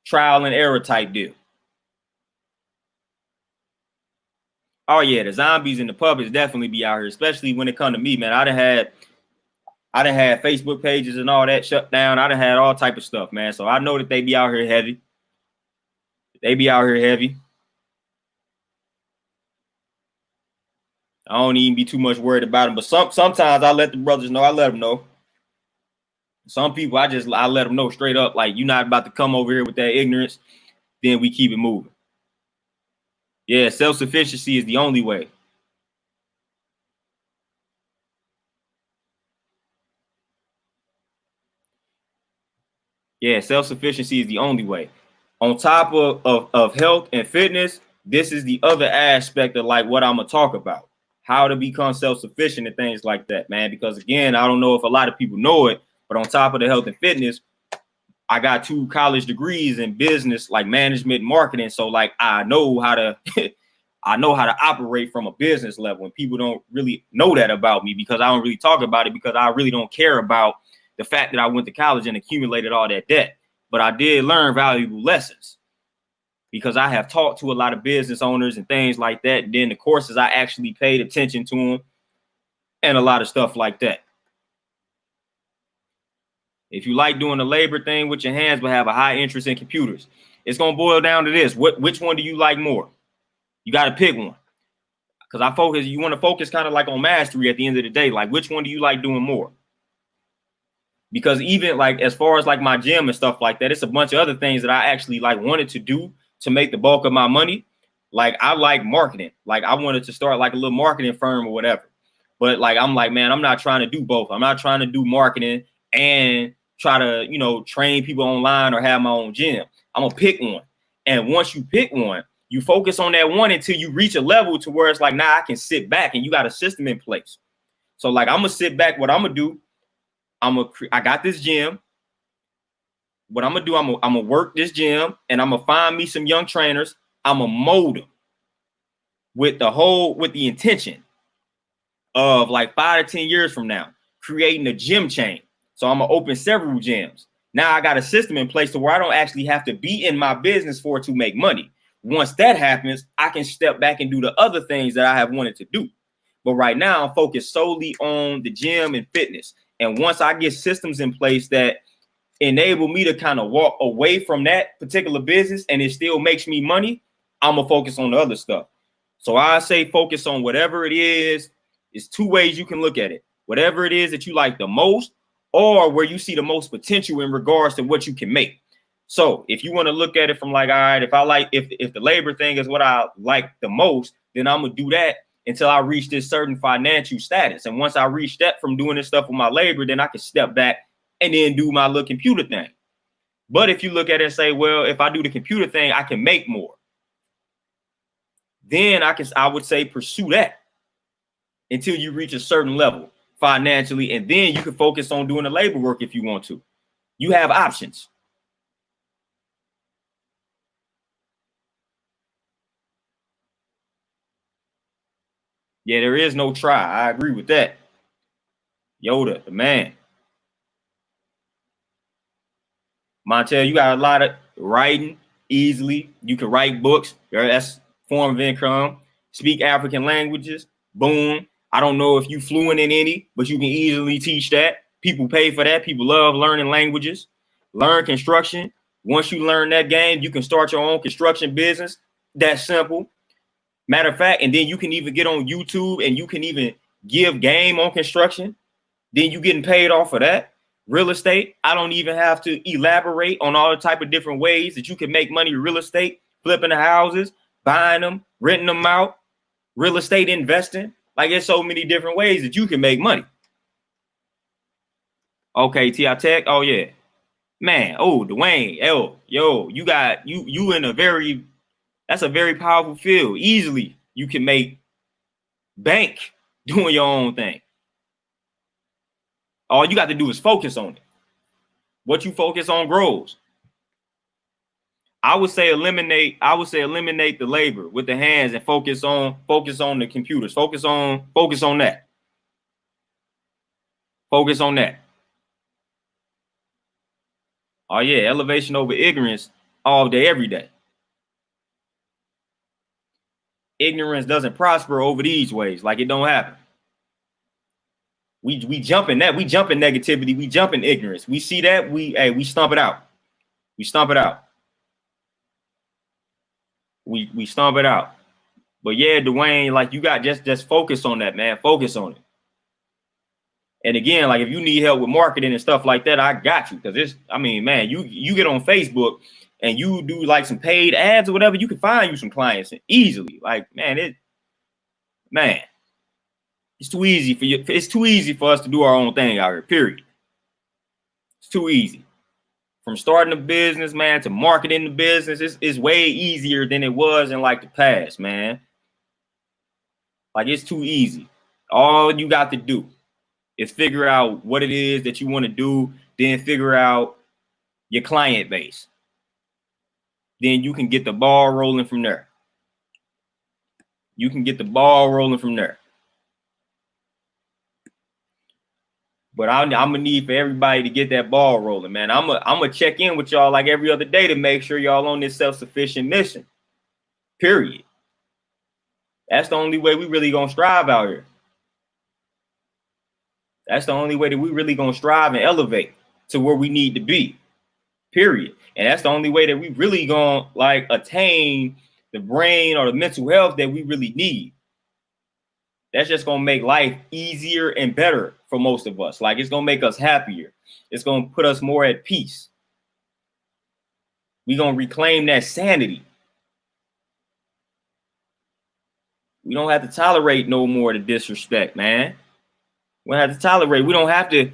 trial and error type deal. Oh yeah, the zombies in the public definitely be out here, especially when it come to me, man. I done had Facebook pages and all that shut down. I done had all type of stuff, man. So I know that they be out here heavy. They be out here heavy. I don't even be too much worried about them, but sometimes I let the brothers know. I let them know. Some people I let them know straight up, like, you're not about to come over here with that ignorance. Then we keep it moving. Yeah, self-sufficiency is the only way. Yeah, self-sufficiency is the only way. On top of health and fitness, this is the other aspect of like what I'm gonna talk about. How to become self-sufficient and things like that, man. Because again, I don't know if a lot of people know it, but on top of the health and fitness, I got 2 college degrees in business, like management and marketing. So like I know how to I know how to operate from a business level, and people don't really know that about me because I don't really talk about it because I really don't care about the fact that I went to college and accumulated all that debt. But I did learn valuable lessons because I have talked to a lot of business owners and things like that. And then the courses, I actually paid attention to them and a lot of stuff like that. If you like doing the labor thing with your hands but have a high interest in computers, it's going to boil down to this. Which one do you like more? You got to pick one. Because you want to focus kind of like on mastery at the end of the day. Like, which one do you like doing more? Because even like as far as like my gym and stuff like that, it's a bunch of other things that I actually like wanted to do to make the bulk of my money. Like I like marketing. Like I wanted to start like a little marketing firm or whatever. But like I'm like, man, I'm not trying to do both. I'm not trying to do marketing and try to, train people online or have my own gym. I'm gonna pick one. And once you pick one, you focus on that one until you reach a level to where it's like, nah, I can sit back and you got a system in place. So like I'm gonna sit back. What I'm gonna do, I got this gym. What I'm gonna do, I'm gonna work this gym and I'm gonna find me some young trainers. I'm gonna mold them with the intention of like 5 to 10 years from now, creating a gym chain. So I'm gonna open several gyms. Now I got a system in place to where I don't actually have to be in my business for it to make money. Once that happens, I can step back and do the other things that I have wanted to do. But right now I'm focused solely on the gym and fitness. And once I get systems in place that enable me to kind of walk away from that particular business and it still makes me money, I'm gonna focus on the other stuff. So I say focus on whatever it is. It's 2 ways you can look at it. Whatever it is that you like the most, or where you see the most potential in regards to what you can make. So if you want to look at it from like, all right, if the labor thing is what I like the most, then I'm gonna do that until I reach this certain financial status. And once I reach that from doing this stuff with my labor, then I can step back and then do my little computer thing. But if you look at it and say, well, if I do the computer thing, I can make more. Then I would say pursue that until you reach a certain level financially. And then you can focus on doing the labor work if you want to. You have options. Yeah, there is no try. I agree with that. Yoda, the man. Montel, you got a lot of writing easily. You can write books. That's form of income. Speak African languages. Boom. I don't know if you fluent in any, but you can easily teach that. People pay for that. People love learning languages. Learn construction. Once you learn that game, you can start your own construction business. That's simple. Matter of fact, and then you can even get on YouTube and you can even give game on construction. Then you getting paid off for that. Real estate, I don't even have to elaborate on all the type of different ways that you can make money with real estate, flipping the houses, buying them, renting them out, real estate investing. Like, there's so many different ways that you can make money. Okay, T.I. Tech. Oh, yeah. Man, oh, Dwayne, yo, you in a very, that's a very powerful field. Easily, you can make bank doing your own thing. All you got to do is focus on it. What you focus on grows. I would say eliminate the labor with the hands and focus on the computers. Focus on that. Focus on that. Oh yeah, elevation over ignorance all day, every day. Ignorance doesn't prosper over these ways. Like, it don't happen. We jump in that. We jump in negativity. We jump in ignorance. We see that. We stomp it out. We stomp it out. We stomp it out. But yeah, Dwayne, like, you got just focus on that, man. Focus on it. And again, like, if you need help with marketing and stuff like that, I got you. Because it's, I mean, man, you get on Facebook and you do like some paid ads or whatever, you can find you some clients easily. Like, man, it's too easy for you. It's too easy for us to do our own thing out here, period. It's too easy. From starting a business, man, to marketing the business, it's way easier than it was in like the past, man. Like, it's too easy. All you got to do is figure out what it is that you want to do, then figure out your client base. Then you can get the ball rolling from there. You can get the ball rolling from there. But I'm gonna need for everybody to get that ball rolling, man. I'm gonna check in with y'all like every other day to make sure y'all on this self-sufficient mission. Period. That's the only way we really gonna strive out here. That's the only way that we really gonna strive and elevate to where we need to be. Period. And that's the only way that we really gonna like attain the brain or the mental health that we really need. That's just gonna make life easier and better for most of us. Like, it's gonna make us happier. It's gonna put us more at peace. We're gonna reclaim that sanity. We don't have to tolerate no more the disrespect, man. We don't have to tolerate. We don't have to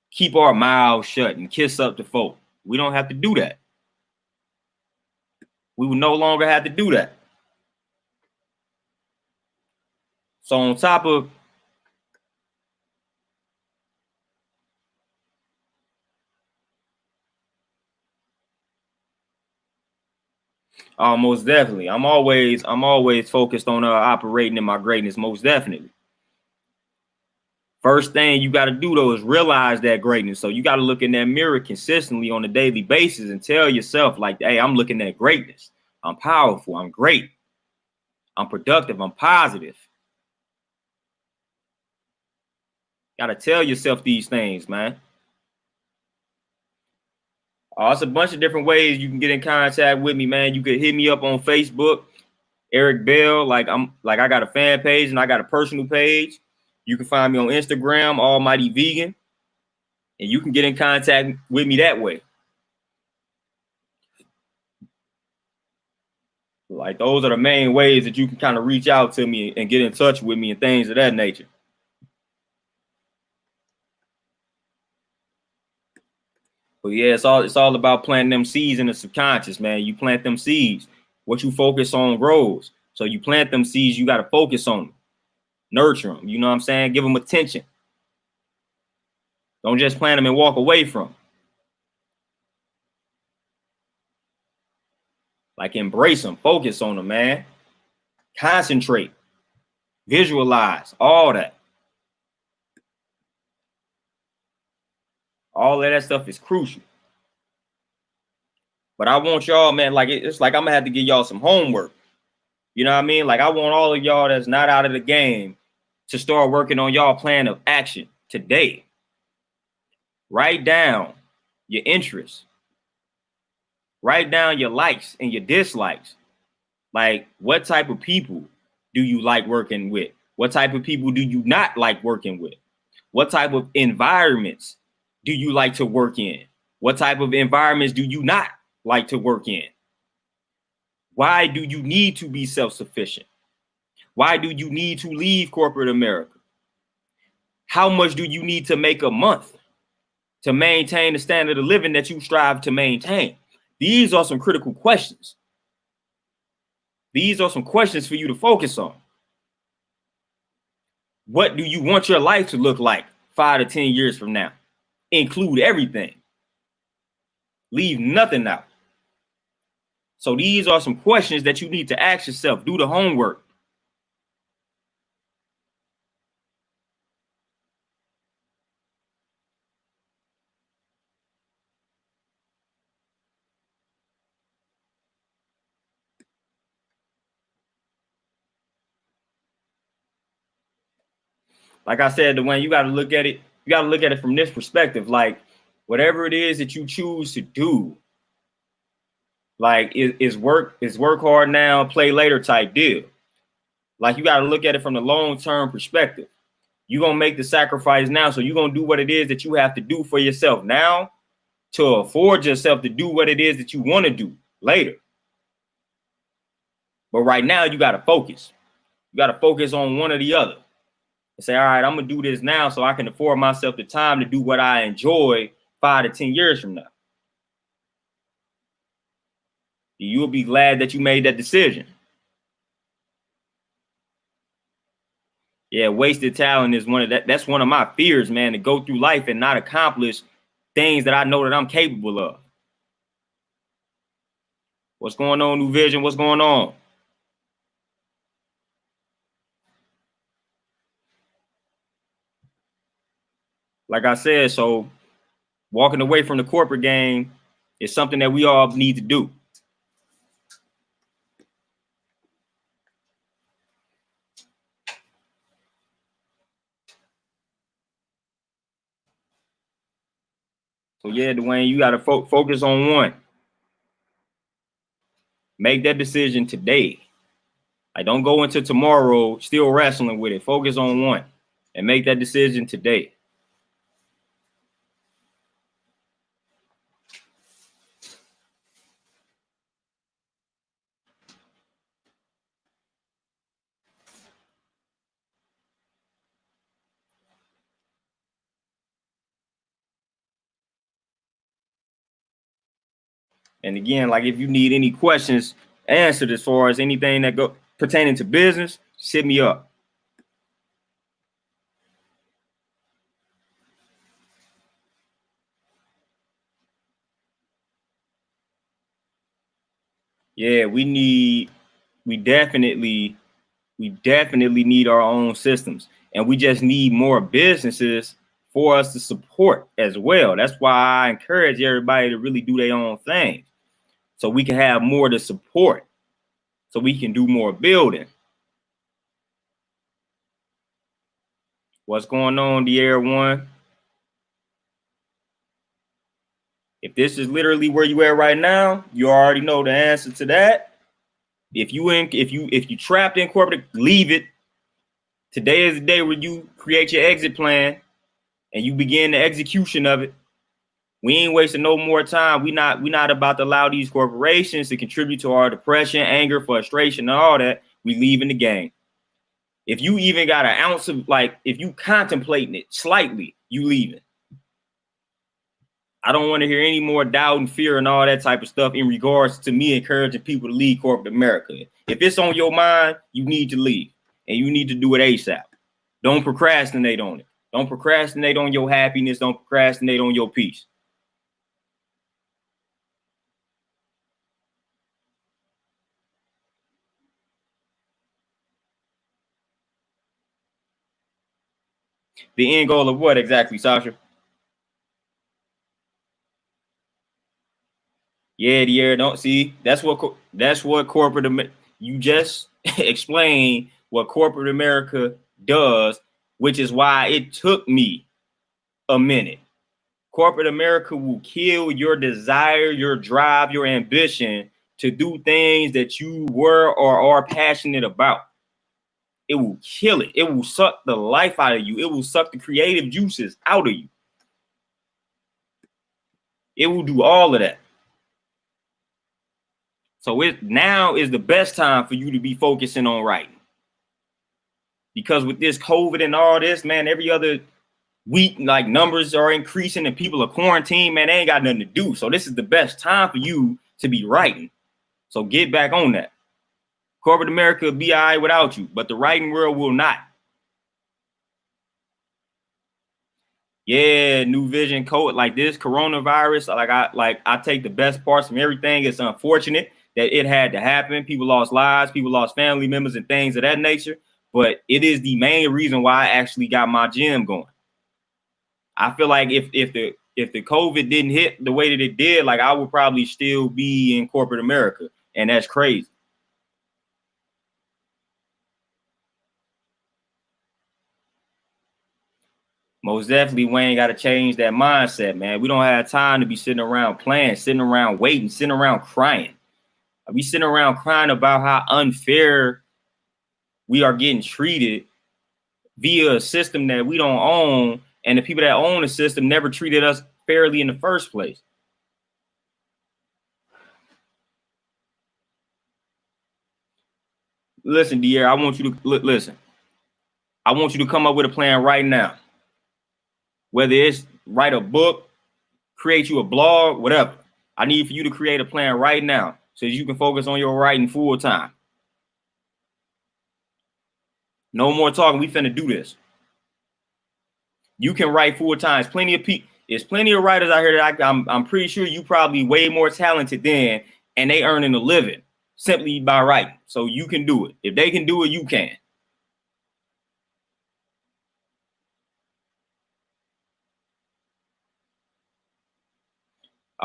keep our mouths shut and kiss up to folk. We don't have to do that. We will no longer have to do that. So on top of most definitely, I'm always focused on operating in my greatness. Most definitely. First thing you got to do though is realize that greatness. So you got to look in that mirror consistently on a daily basis and tell yourself like, hey, I'm looking at greatness. I'm powerful. I'm great. I'm productive. I'm positive. Got to tell yourself these things, man. It's a bunch of different ways you can get in contact with me, man. You could hit me up on Facebook, Eric Bell. I got a fan page and I got a personal page. You can find me on Instagram, Almighty Vegan, and you can get in contact with me that way. Like, those are the main ways that you can kind of reach out to me and get in touch with me and things of that nature. But yeah, it's all about planting them seeds in the subconscious, man. You plant them seeds. What you focus on grows. So you plant them seeds, you got to focus on them. Nurture them. You know what I'm saying? Give them attention. Don't just plant them and walk away from them. Like, embrace them. Focus on them, man. Concentrate. Visualize. All that. All of that stuff is crucial. But I want y'all, man, like, it's like I'm going to have to give y'all some homework. You know what I mean? Like, I want all of y'all that's not out of the game to start working on y'all plan of action today. Write down your interests. Write down your likes and your dislikes. Like, what type of people do you like working with? What type of people do you not like working with? What type of environments do you like to work in? What type of environments do you not like to work in? Why do you need to be self-sufficient? Why do you need to leave corporate America? How much do you need to make a month to maintain the standard of living that you strive to maintain? These are some critical questions. These are some questions for you to focus on. What do you want your life to look like 5 to 10 years from now? Include everything. Leave nothing out. So these are some questions that you need to ask yourself. Do the homework. Like I said, Dwayne, you got to look at it. You got to look at it from this perspective. Like whatever it is that you choose to do, like is work hard now, play later type deal. Like you got to look at it from the long-term perspective. You're going to make the sacrifice now. So you're going to do what it is that you have to do for yourself now to afford yourself to do what it is that you want to do later. But right now you got to focus. You got to focus on one or the other. And say, all right, I'm going to do this now so I can afford myself the time to do what I enjoy 5 to 10 years from now. You'll be glad that you made that decision. Yeah, wasted talent is that's one of my fears, man, to go through life and not accomplish things that I know that I'm capable of. What's going on, New Vision? What's going on? Like I said, so walking away from the corporate game is something that we all need to do. So yeah, Dwayne, you got to focus on one. Make that decision today. Like, don't go into tomorrow still wrestling with it. Focus on one and make that decision today. And again, like if you need any questions answered as far as anything that go pertaining to business, hit me up. Yeah, we definitely need our own systems, and we just need more businesses for us to support as well. That's why I encourage everybody to really do their own thing, so we can have more to support, so we can do more building. What's going on, the Air One? If this is literally where you at right now, you already know the answer to that. If you trapped in corporate, leave it. Today is the day where you create your exit plan and you begin the execution of it. We ain't wasting no more time. We not about to allow these corporations to contribute to our depression, anger, frustration, and all that. We leaving the game. If you even got an ounce of, like, if you contemplating it slightly, you leaving. I don't want to hear any more doubt and fear and all that type of stuff in regards to me encouraging people to leave corporate America. If it's on your mind, you need to leave, and you need to do it ASAP. Don't procrastinate on it. Don't procrastinate on your happiness. Don't procrastinate on your peace. The end goal of what exactly, Sasha? Yeah, the air don't see. That's what corporate. You just explain what corporate America does, which is why it took me a minute. Corporate America will kill your desire, your drive, your ambition to do things that you were or are passionate about. It will kill it. It will suck the life out of you. It will suck the creative juices out of you. It will do all of that. So it now is the best time for you to be focusing on writing. Because with this COVID and all this, man, every other week, like numbers are increasing and people are quarantined, man, they ain't got nothing to do. So this is the best time for you to be writing. So get back on that. Corporate America will be all right without you, but the writing world will not. Yeah, New Vision code like this coronavirus. I take the best parts from everything. It's unfortunate that it had to happen. People lost lives, people lost family members and things of that nature. But it is the main reason why I actually got my gym going. I feel like if the COVID didn't hit the way that it did, like I would probably still be in corporate America, and that's crazy. Most definitely, Wayne got to change that mindset, man. We don't have time to be sitting around playing, sitting around waiting, sitting around crying. We sitting around crying about how unfair we are getting treated via a system that we don't own, and the people that own the system never treated us fairly in the first place. Listen, De'Aaron, I want you to listen. I want you to come up with a plan right now. Whether it's write a book, create you a blog, whatever. I need for you to create a plan right now so that you can focus on your writing full time. No more talking. We finna do this. You can write full time. There's plenty of people. There's plenty of writers out here that I'm pretty sure you probably way more talented than, and they earning a living simply by writing. So you can do it. If they can do it, you can.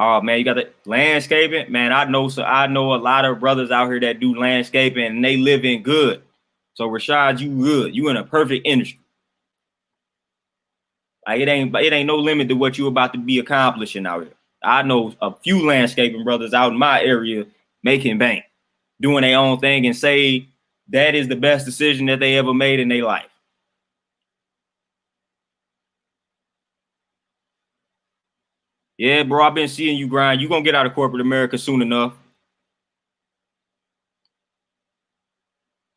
Oh man, you got the landscaping, man. I know a lot of brothers out here that do landscaping and they live in good. So Rashad, you good. You in a perfect industry. Like it ain't no limit to what you about to be accomplishing out here. I know a few landscaping brothers out in my area making bank, doing their own thing, and say that is the best decision that they ever made in their life. Yeah, bro, I've been seeing you grind. You gonna get out of corporate America soon enough.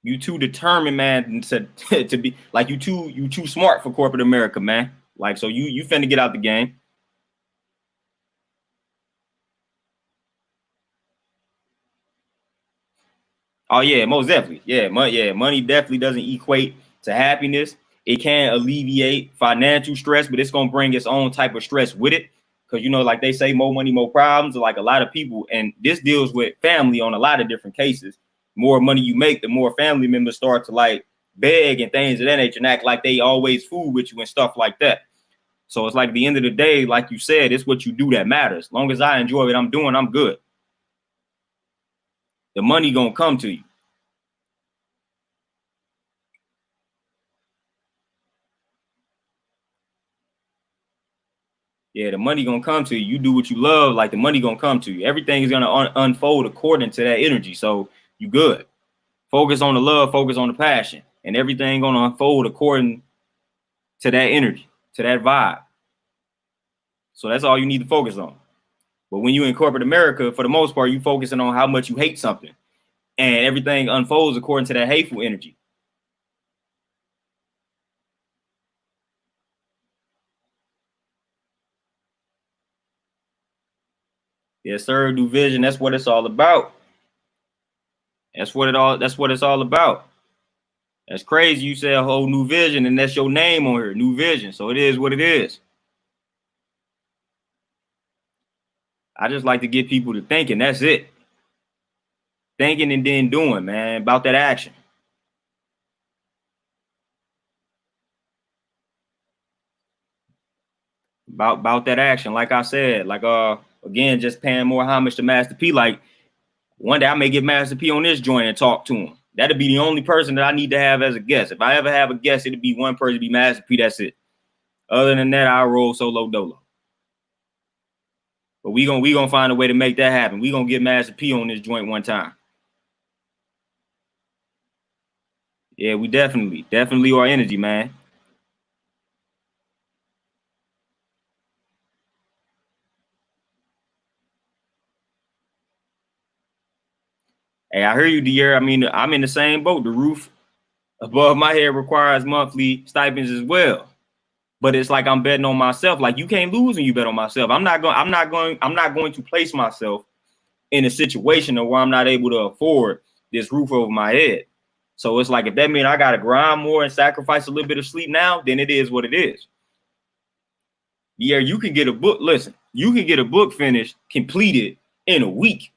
You too determined, man, to be like you too smart for corporate America, man. Like so you finna get out the game. Oh yeah, most definitely. Money definitely doesn't equate to happiness. It can alleviate financial stress, but it's gonna bring its own type of stress with it. Because like they say, more money, more problems. Like a lot of people, and this deals with family on a lot of different cases. More money you make, the more family members start to like beg and things of that nature and act like they always fool with you and stuff like that. So it's like at the end of the day, like you said, it's what you do that matters. As long as I enjoy what I'm doing, I'm good. The money gonna come to you. Yeah, the money gonna come to you. You do what you love, like the money gonna come to you. Everything is gonna unfold according to that energy. So you good. Focus on the love, focus on the passion, and everything gonna unfold according to that energy, to that vibe. So that's all you need to focus on. But when you in corporate America, for the most part, you focusing on how much you hate something, and everything unfolds according to that hateful energy. Yes, sir. New vision. That's what it's all about. That's what it's all about. That's crazy. You say a whole new vision, and that's your name on here, New Vision. So it is what it is. I just like to get people to thinking. That's it. Thinking and then doing, man, about that action. About that action. Like I said, like again, just paying more homage to Master P. Like one day I may get Master P on this joint and talk to him. That'd be the only person that I need to have as a guest. If I ever have a guest, it'd be one person, be Master P. That's it. Other than that, I'll roll solo dolo. But we gonna find a way to make that happen. We gonna get Master P on this joint one time. Yeah, we definitely our energy, man. Hey, I hear you, De'Aaron. I mean, I'm in the same boat. The roof above my head requires monthly stipends as well. But it's like I'm betting on myself. Like, you can't lose when you bet on myself. I'm not going to place myself in a situation where I'm not able to afford this roof over my head. So it's like, if that means I gotta grind more and sacrifice a little bit of sleep now, then it is what it is. Yeah, you can get a book. Listen, you can get a book finished, completed in a week.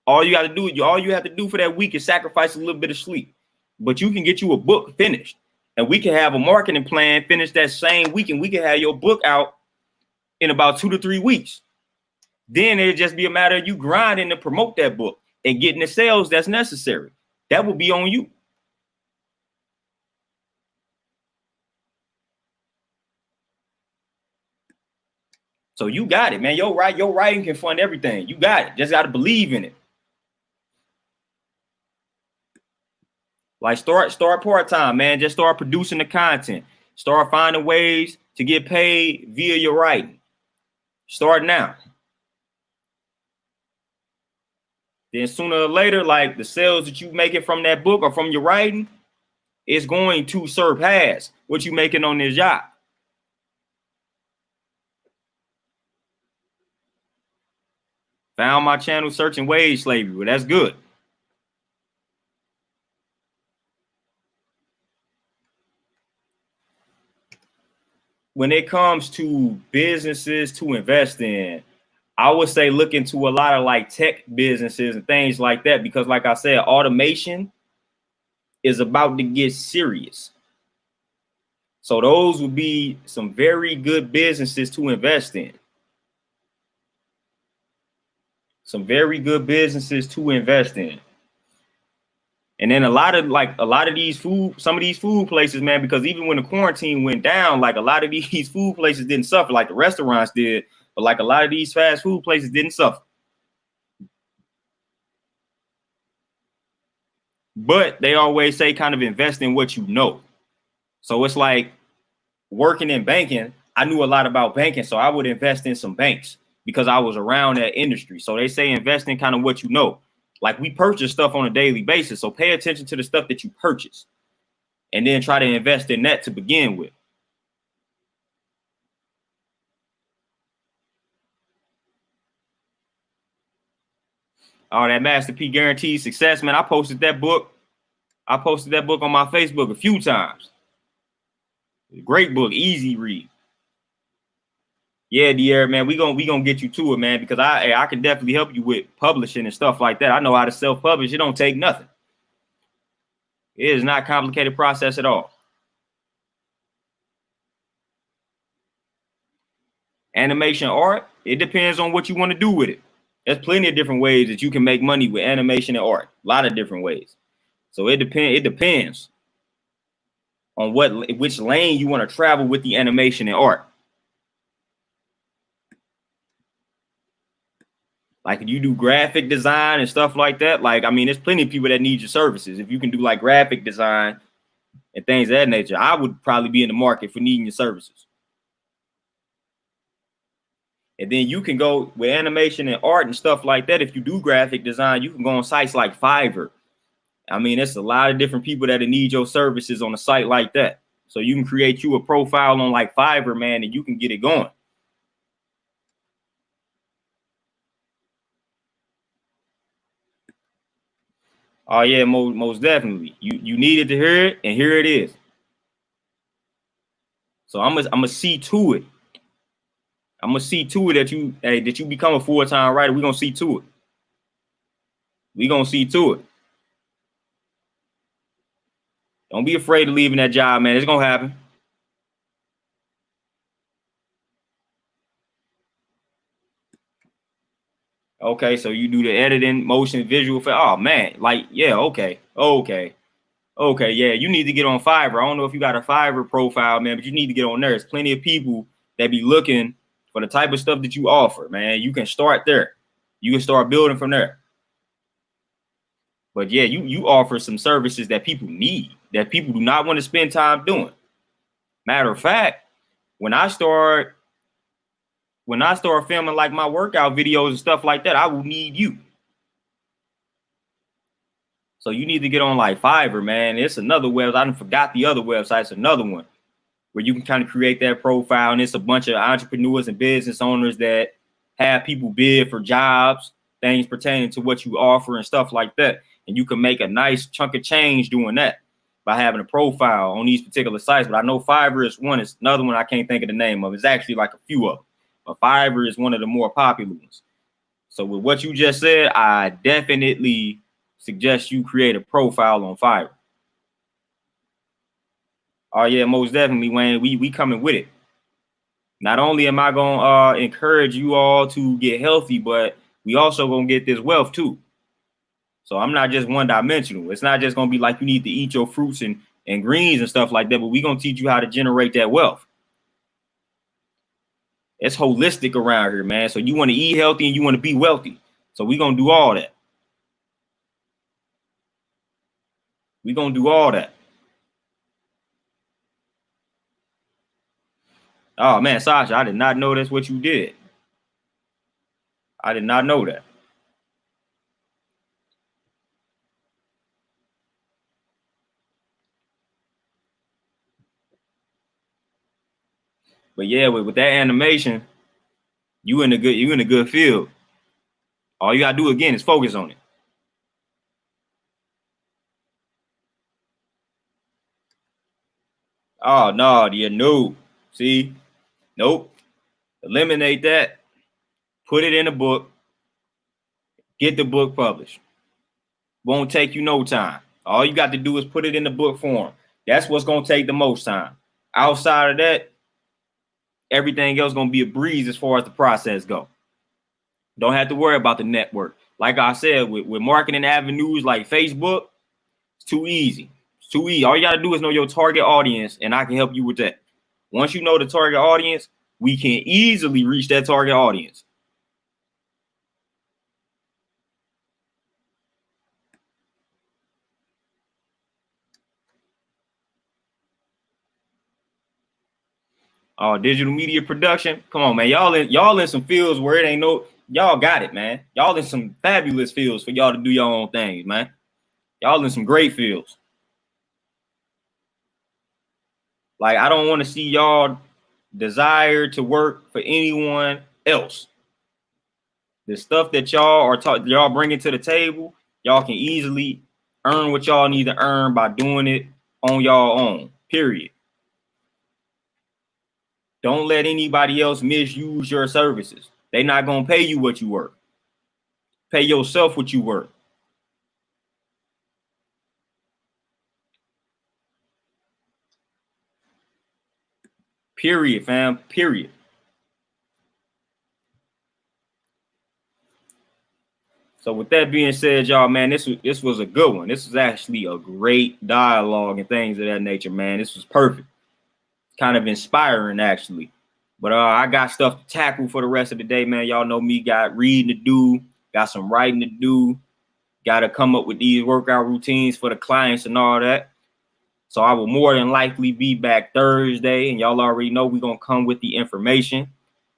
All you have to do for that week is sacrifice a little bit of sleep. But you can get you a book finished, and we can have a marketing plan finished that same week, and we can have your book out in about 2 to 3 weeks. Then it'd just be a matter of you grinding to promote that book and getting the sales that's necessary. That will be on you. So you got it, man. Your writing can fund everything. You got it. Just got to believe in it. Like, start part-time, man. Just start producing the content. Start finding ways to get paid via your writing. Start now. Then sooner or later, like, the sales that you making from that book or from your writing is going to surpass what you making on this job. Found my channel searching wage slavery. Well, that's good. When it comes to businesses to invest in, I would say look into a lot of like tech businesses and things like that, because like I said, automation is about to get serious. So those would be some very good businesses to invest in. Some very good businesses to invest in. And then a lot of these some of these food places, man, because even when the quarantine went down, like a lot of these food places didn't suffer like the restaurants did, but like a lot of these fast food places didn't suffer. But they always say kind of invest in what you know. So it's like working in banking, I knew a lot about banking, so I would invest in some banks because I was around that industry. So they say invest in kind of what you know. Like, we purchase stuff on a daily basis, so pay attention to the stuff that you purchase and then try to invest in that to begin with. Oh, that Master P Guaranteed Success, man. I posted that book on my Facebook a few times. Great book, easy read. Yeah, De'Aaron, man, we gonna get you to it, man, because I can definitely help you with publishing and stuff like that. I know how to self-publish. It don't take nothing. It is not a complicated process at all. Animation art, it depends on what you want to do with it. There's plenty of different ways that you can make money with animation and art. A lot of different ways. So it depends on which lane you want to travel with the animation and art. Like, if you do graphic design and stuff like that, like, I mean, there's plenty of people that need your services. If you can do like graphic design and things of that nature, I would probably be in the market for needing your services. And then you can go with animation and art and stuff like that. If you do graphic design, you can go on sites like Fiverr. I mean, it's a lot of different people that need your services on a site like that. So you can create you a profile on like Fiverr, man, and you can get it going. Oh yeah, most definitely. You needed to hear it, and here it is. So I'm gonna see to it. I'm gonna see to it that you become a full-time writer. We're gonna see to it. We're gonna see to it. Don't be afraid of leaving that job, man. It's gonna happen. Okay, so you do the editing, motion, visual. Oh man, like, yeah, okay. Yeah, you need to get on Fiverr. I don't know if you got a Fiverr profile, man, but you need to get on there. There's plenty of people that be looking for the type of stuff that you offer, man. You can start there. You can start building from there. But yeah, you offer some services that people need, that people do not want to spend time doing. Matter of fact, when I start filming like my workout videos and stuff like that, I will need you. So you need to get on like Fiverr, man. It's another website. I forgot the other website. It's another one where you can kind of create that profile, and it's a bunch of entrepreneurs and business owners that have people bid for jobs, things pertaining to what you offer and stuff like that. And you can make a nice chunk of change doing that by having a profile on these particular sites. But I know Fiverr is one. It's another one I can't think of the name of. It's actually like a few of them. But Fiverr is one of the more popular ones. So with what you just said, I definitely suggest you create a profile on Fiverr. Oh yeah, most definitely, Wayne. We coming with it. Not only am I gonna encourage you all to get healthy, but we also gonna get this wealth too. So I'm not just one dimensional. It's not just gonna be like you need to eat your fruits and greens and stuff like that, but we gonna teach you how to generate that wealth. It's holistic around here, man. So you want to eat healthy and you want to be wealthy. So we gonna do all that. We gonna do all that. Oh man, Sasha, I did not know that's what you did. I did not know that. But yeah, with that animation, you in a good field. All you gotta do again is focus on it. Oh no, yeah, no. See, nope. Eliminate that. Put it in a book. Get the book published. Won't take you no time. All you got to do is put it in the book form. That's what's gonna take the most time. Outside of that, everything else gonna be a breeze as far as the process go. Don't have to worry about the network. Like I said, with marketing avenues like Facebook, it's too easy. It's too easy. All you gotta do is know your target audience, and I can help you with that. Once you know the target audience, we can easily reach that target audience. Digital media production. Come on, man. Y'all in some fields where it ain't no, y'all got it, man. Y'all in some fabulous fields for y'all to do your own things, man. Y'all in some great fields. Like, I don't want to see y'all desire to work for anyone else. The stuff that y'all bringing to the table, y'all can easily earn what y'all need to earn by doing it on y'all own. Period. Don't let anybody else misuse your services. They're not gonna pay you what you work. Pay yourself what you work. Period, fam. Period. So with that being said, y'all, man, this was a good one. This was actually a great dialogue and things of that nature, man. This was perfect. Kind of inspiring, actually. But I got stuff to tackle for the rest of the day, man. Y'all know me, got reading to do, got some writing to do, got to come up with these workout routines for the clients and all that. So I will more than likely be back Thursday, and y'all already know we're going to come with the information,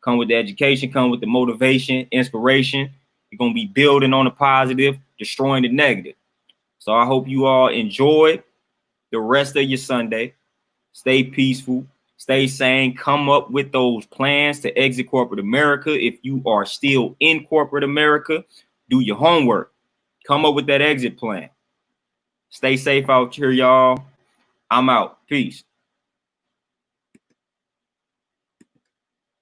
come with the education, come with the motivation, inspiration. We're going to be building on the positive, destroying the negative. So I hope you all enjoy the rest of your Sunday. Stay peaceful, stay sane, come up with those plans to exit corporate America. If you are still in corporate America, do your homework. Come up with that exit plan. Stay safe out here, y'all. I'm out. Peace.